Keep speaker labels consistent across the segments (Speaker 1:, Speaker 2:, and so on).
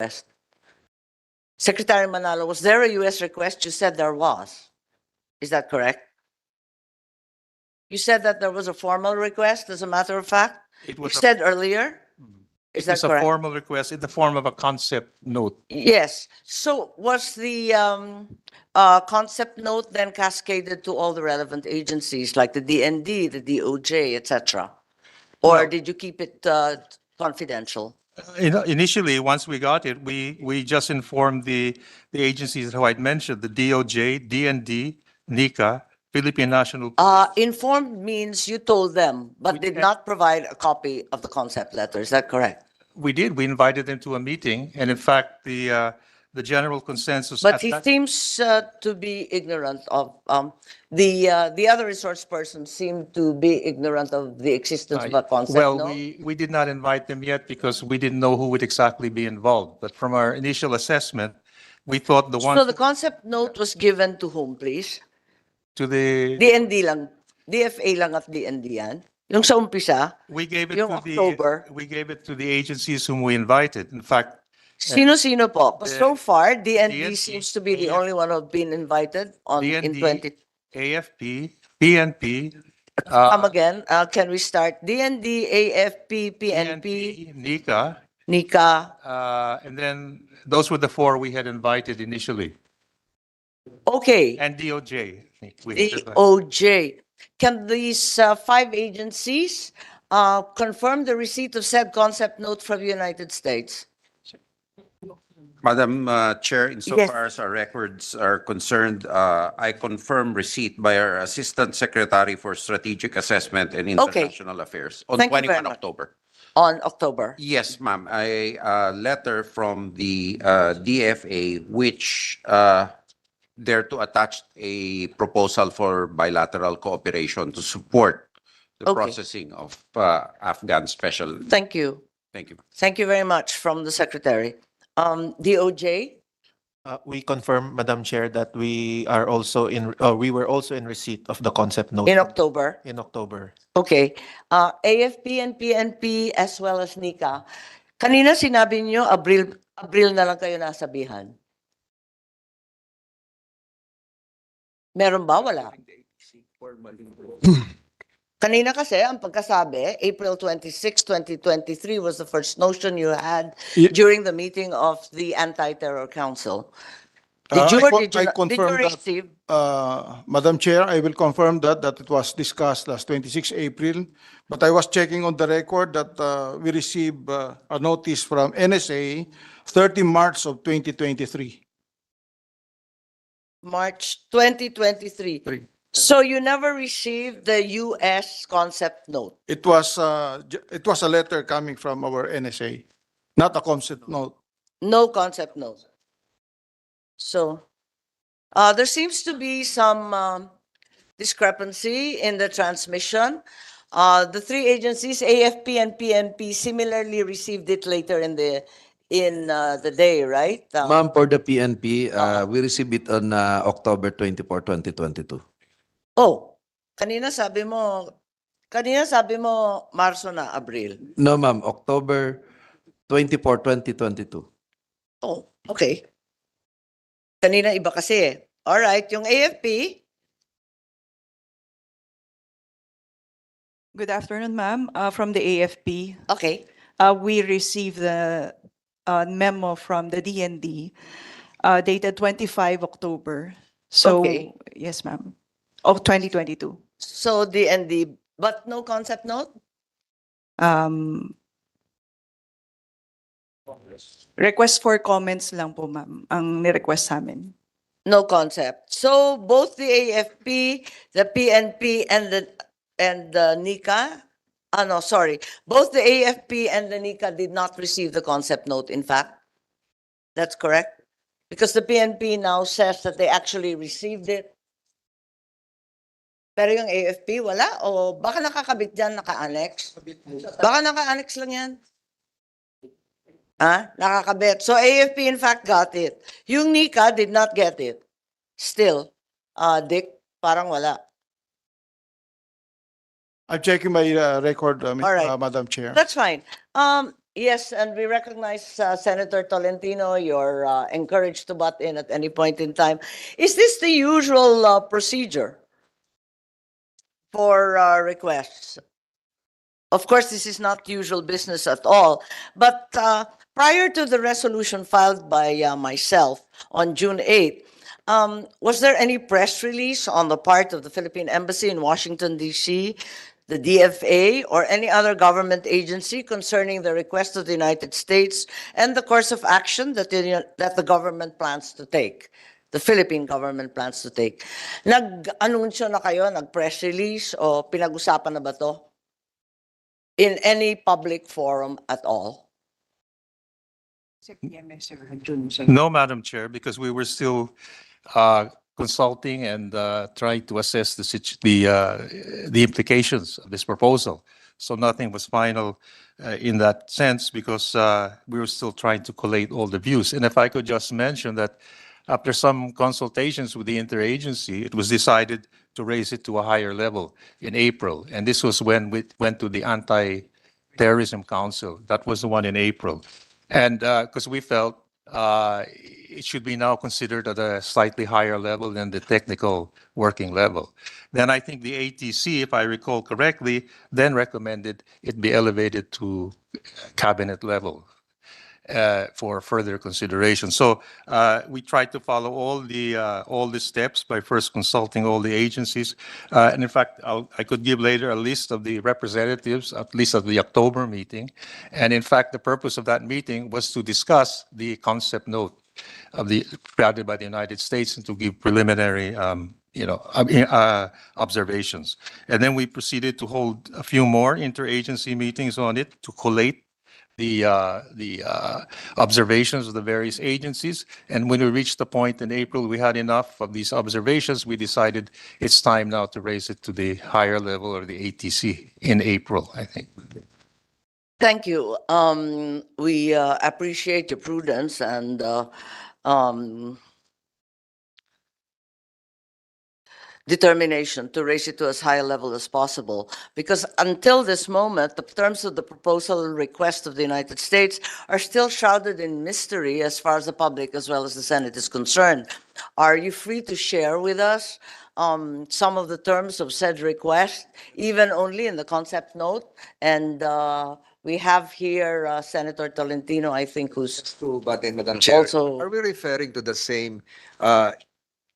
Speaker 1: request? Secretary Manalo, was there a U.S. request? You said there was. Is that correct? You said that there was a formal request, as a matter of fact?
Speaker 2: It
Speaker 1: You
Speaker 2: was a,
Speaker 1: said earlier? Is
Speaker 2: it
Speaker 1: that
Speaker 2: was a
Speaker 1: correct?
Speaker 2: formal request in the form of a concept note.
Speaker 1: Yes. So was the concept note then cascaded to all the relevant agencies like the DND, the DOJ, etc.? Or
Speaker 2: Well-
Speaker 1: did you keep it confidential?
Speaker 2: Initially, once we got it, we just informed the agencies who I'd mentioned, the DOJ, DND, NICA, Philippine National Police.
Speaker 1: Informed means you told them, but
Speaker 2: We-
Speaker 1: did not provide a copy of the concept letter. Is that correct?
Speaker 2: We did. We invited them to a meeting, and in fact, the general consensus
Speaker 1: But
Speaker 2: at
Speaker 1: he
Speaker 2: that.
Speaker 1: seems to be ignorant of the other resource person seemed to be ignorant of the existence of a concept.
Speaker 2: Well,
Speaker 1: no?
Speaker 2: we did not invite them yet because we didn't know who would exactly be involved. But from our initial assessment, we thought the
Speaker 1: So
Speaker 2: ones
Speaker 1: the concept note was given to whom, please?
Speaker 2: to the,
Speaker 1: DND lang. DFA lang at DND yan. Yung sa umpisa,
Speaker 2: we gave it
Speaker 1: yung
Speaker 2: to
Speaker 1: October.
Speaker 2: we gave it to the agencies whom we invited. In fact,
Speaker 1: Sino-sino po? So far, DND
Speaker 2: DND,
Speaker 1: seems to be the only one who've been invited in
Speaker 2: DND,
Speaker 1: 20.
Speaker 2: AFP, PNP,
Speaker 1: Come again. Can we start? DND, AFP, PNP,
Speaker 2: NICA,
Speaker 1: NICA.
Speaker 2: and then those were the four we had invited initially,
Speaker 1: Okay.
Speaker 2: and DOJ. We had invited.
Speaker 1: DOJ. Can these five agencies confirm the receipt of said concept note from the United States?
Speaker 3: Madam Chair, insofar as our records are concerned, I confirm receipt by our Assistant Secretary for Strategic Assessment and International Affairs on
Speaker 1: Thank you very
Speaker 3: 21
Speaker 1: much.
Speaker 3: October.
Speaker 1: On October.
Speaker 3: Yes, ma'am. A letter from the DFA which there to attach a proposal for bilateral cooperation to support the
Speaker 1: Okay.
Speaker 3: processing of Afghan special.
Speaker 1: Thank you.
Speaker 3: Thank you.
Speaker 1: Thank you very much from the Secretary. DOJ?
Speaker 4: We confirm, Madam Chair, that we are also we were also in receipt of the concept note
Speaker 1: In October?
Speaker 4: in October.
Speaker 1: Okay. AFP and PNP as well as NICA. Kanina sinabi niyo, Abril na lang kayo nasabihan. Meron ba? Wala. Kanina kasi, ang pagkasabi, April 26, 2023 was the first notion you had during the meeting of the Anti-Terror Council. Did you or did you not- did you
Speaker 5: confirm that,
Speaker 1: receive?
Speaker 5: Madam Chair, I will confirm that it was discussed last 26 April. But I was checking on the record that we received a notice from NSA 30 March of 2023.
Speaker 1: March 2023. So you never received the U.S. concept note?
Speaker 5: It was a letter coming from our NSA, not a concept note.
Speaker 1: No concept note. So there seems to be some discrepancy in the transmission. The three agencies, AFP and PNP, similarly received it later in the day, right?
Speaker 6: Ma'am, for the PNP, we received it on October 24, 2022.
Speaker 1: Oh, kanina sabi mo Marso na, Abril.
Speaker 6: No, ma'am, October 24, 2022.
Speaker 1: Oh, okay. Kanina iba kasi eh. All right, yung AFP,
Speaker 7: Good afternoon, ma'am. From the AFP,
Speaker 1: okay.
Speaker 7: we received the memo from the DND dated 25 October. So,
Speaker 1: Okay.
Speaker 7: yes, ma'am, of 2022.
Speaker 1: So DND, but no concept note?
Speaker 7: Request for comments lang po, ma'am, ang ni-request sa amin.
Speaker 1: No concept. So both the AFP, the PNP, and the NICA, no, sorry. Both the AFP and the NICA did not receive the concept note, in fact. That's correct? Because the PNP now says that they actually received it. Pero yung AFP, wala? O baka nakakabit dyan, naka-annex? Baka naka-annex lang yan. Nakakabit. So AFP in fact got it. Yung NICA did not get it. Still, Dick, parang wala.
Speaker 5: I'm checking my record,
Speaker 1: All right.
Speaker 5: Madam Chair.
Speaker 1: That's fine. Yes, and we recognize Senator Tolentino. You're encouraged to butt in at any point in time. Is this the usual procedure for requests? Of course, this is not usual business at all. But prior to the resolution filed by myself on June 8th, was there any press release on the part of the Philippine Embassy in Washington, D.C., the DFA, or any other government agency concerning the request of the United States and the course of action that the government plans to take? The Philippine government plans to take. Nag-anunsyo na kayo, nag-press release, o pinag-usapan na ba to? In any public forum at all?
Speaker 2: No, Madam Chair, because we were still consulting and trying to assess the implications of this proposal. So nothing was final in that sense because we were still trying to collate all the views. And if I could just mention that after some consultations with the interagency, it was decided to raise it to a higher level in April. And this was when we went to the Anti-Terrorism Council. That was the one in April. And because we felt it should be now considered at a slightly higher level than the technical working level. Then I think the ATC, if I recall correctly, then recommended it be elevated to cabinet level for further consideration. So we tried to follow all the steps by first consulting all the agencies. And in fact, I could give later a list of the representatives, at least at the October meeting. And in fact, the purpose of that meeting was to discuss the concept note of the provided by the United States and to give preliminary observations. And then we proceeded to hold a few more interagency meetings on it to collate the observations of the various agencies. And when we reached the point in April, we had enough of these observations. We decided it's time now to raise it to the higher level or the ATC in April, I think.
Speaker 1: Thank you. We appreciate your prudence and determination to raise it to as high a level as possible. Because until this moment, the terms of the proposal and request of the United States are still shrouded in mystery as far as the public as well as the Senate is concerned. Are you free to share with us some of the terms of said request, even only in the concept note? And we have here Senator Tolentino, I think, who's
Speaker 8: To button, Madam Chair.
Speaker 1: also.
Speaker 8: Are we referring to the same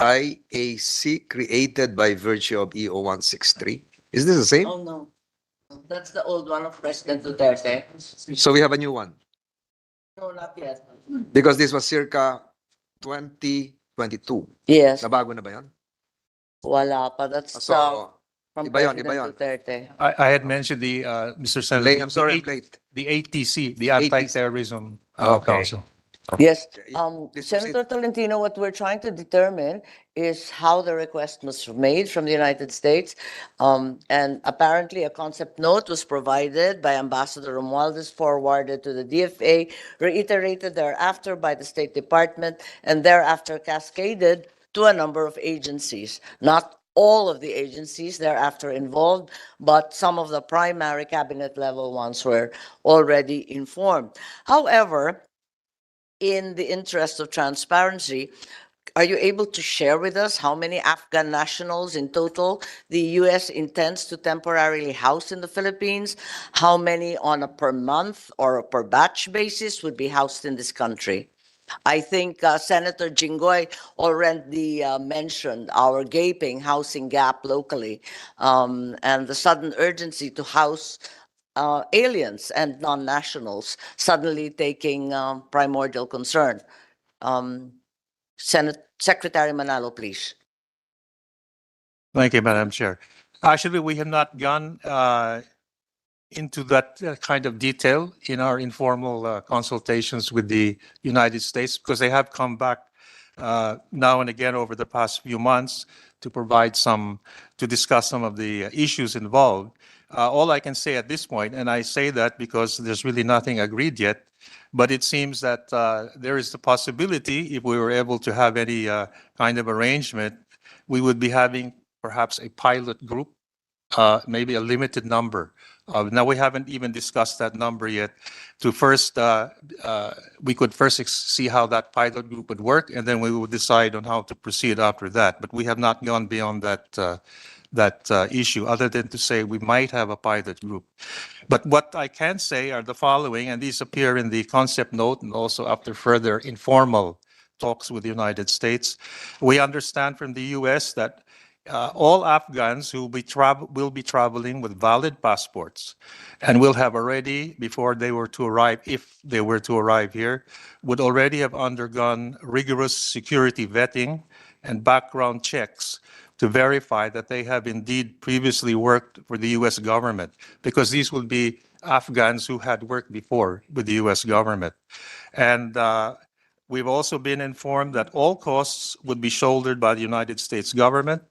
Speaker 8: IAC created by virtue of EO 163? Is this the same?
Speaker 1: Oh, no. That's the old one of President Duterte.
Speaker 8: So we have a new one
Speaker 1: No, not yet.
Speaker 8: because this was circa 2022.
Speaker 1: Yes,
Speaker 8: Nabago na ba yan?
Speaker 1: wala pa. That's
Speaker 8: So,
Speaker 1: from
Speaker 8: iba yun,
Speaker 1: President
Speaker 8: iba yun.
Speaker 1: Duterte.
Speaker 2: I had mentioned Mr. Senator,
Speaker 8: late, I'm sorry, I'm late.
Speaker 2: the ATC, the Anti-Terrorism
Speaker 8: Okay.
Speaker 2: Council.
Speaker 1: Yes,
Speaker 8: This
Speaker 1: Senator Tolentino, what we're trying to determine is how the request was made from the United States. And apparently a concept note was provided by Ambassador Romualdez, forwarded to the DFA, reiterated thereafter by the State Department, and thereafter cascaded to a number of agencies. Not all of the agencies thereafter involved, but some of the primary cabinet level ones were already informed. However, in the interest of transparency, are you able to share with us how many Afghan nationals in total the U.S. intends to temporarily house in the Philippines? How many on a per month or a per batch basis would be housed in this country? I think Senator Jinggoy already mentioned our gaping housing gap locally and the sudden urgency to house aliens and non-nationals suddenly taking primordial concern. Secretary Manalo, please.
Speaker 2: Thank you, Madam Chair. Actually, we have not gone into that kind of detail in our informal consultations with the United States because they have come back now and again over the past few months to discuss some of the issues involved. All I can say at this point, and I say that because there's really nothing agreed yet, but it seems that there is the possibility, if we were able to have any kind of arrangement, we would be having perhaps a pilot group maybe a limited number. Now, we haven't even discussed that number yet. To first, we could first see how that pilot group would work, and then we would decide on how to proceed after that. But we have not gone beyond that issue, other than to say we might have a pilot group. But what I can say are the following, and these appear in the concept note and also after further informal talks with the United States. We understand from the U.S. that all Afghans who will be traveling with valid passports and will have already, before they were to arrive, if they were to arrive here, would already have undergone rigorous security vetting and background checks to verify that they have indeed previously worked for the U.S. government, because these will be Afghans who had worked before with the U.S. government. And we've also been informed that all costs would be shouldered by the United States government.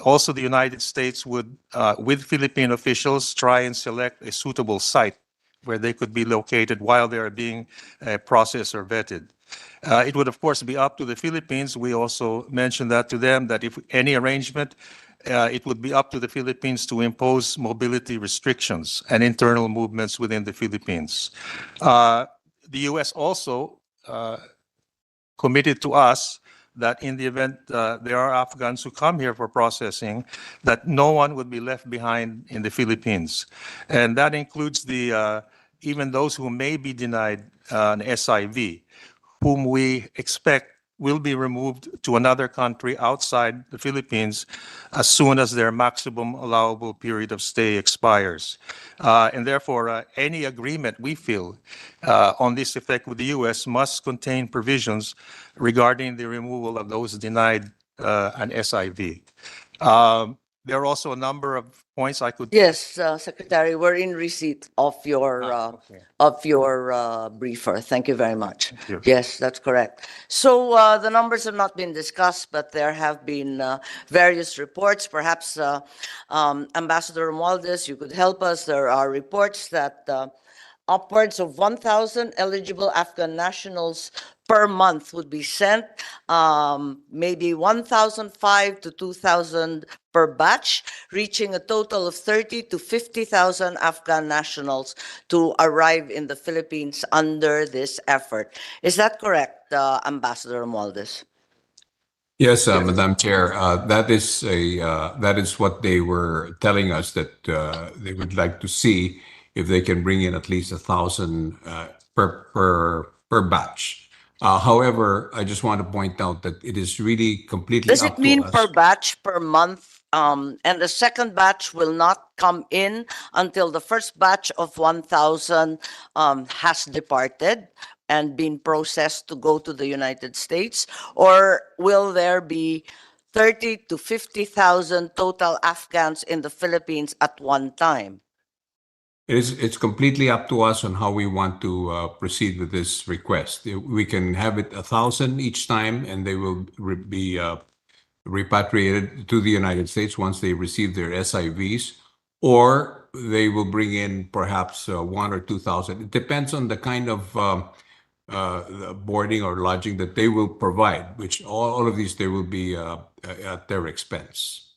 Speaker 2: Also, the United States would, with Philippine officials, try and select a suitable site where they could be located while they are being processed or vetted. It would, of course, be up to the Philippines. We also mentioned that to them, that if any arrangement, it would be up to the Philippines to impose mobility restrictions and internal movements within the Philippines. The U.S. also committed to us that in the event there are Afghans who come here for processing, that no one would be left behind in the Philippines. And that includes even those who may be denied an SIV, whom we expect will be removed to another country outside the Philippines as soon as their maximum allowable period of stay expires. And therefore, any agreement we feel on this effect with the U.S. must contain provisions regarding the removal of those denied an SIV. There are also a number of points I could.
Speaker 1: Yes, Secretary, we're in receipt of your briefer. Thank you very much.
Speaker 2: Thank you.
Speaker 1: Yes, that's correct. So the numbers have not been discussed, but there have been various reports. Perhaps Ambassador Romualdez, you could help us. There are reports that upwards of 1,000 eligible Afghan nationals per month would be sent, maybe 1,005 to 2,000 per batch, reaching a total of 30 to 50,000 Afghan nationals to arrive in the Philippines under this effort. Is that correct, Ambassador Romualdez?
Speaker 9: Yes, Madam Chair, that is what they were telling us, that they would like to see if they can bring in at least 1,000 per batch. However, I just want to point out that it is really completely
Speaker 1: Does
Speaker 9: up
Speaker 1: it
Speaker 9: to
Speaker 1: mean
Speaker 9: us.
Speaker 1: per batch, per month? And the second batch will not come in until the first batch of 1,000 has departed and been processed to go to the United States? Or will there be 30 to 50,000 total Afghans in the Philippines at one time?
Speaker 9: It's completely up to us on how we want to proceed with this request. We can have it 1,000 each time, and they will be repatriated to the United States once they receive their SIVs, or they will bring in perhaps 1,000 or 2,000. It depends on the kind of boarding or lodging that they will provide, which all of these, they will be at their expense.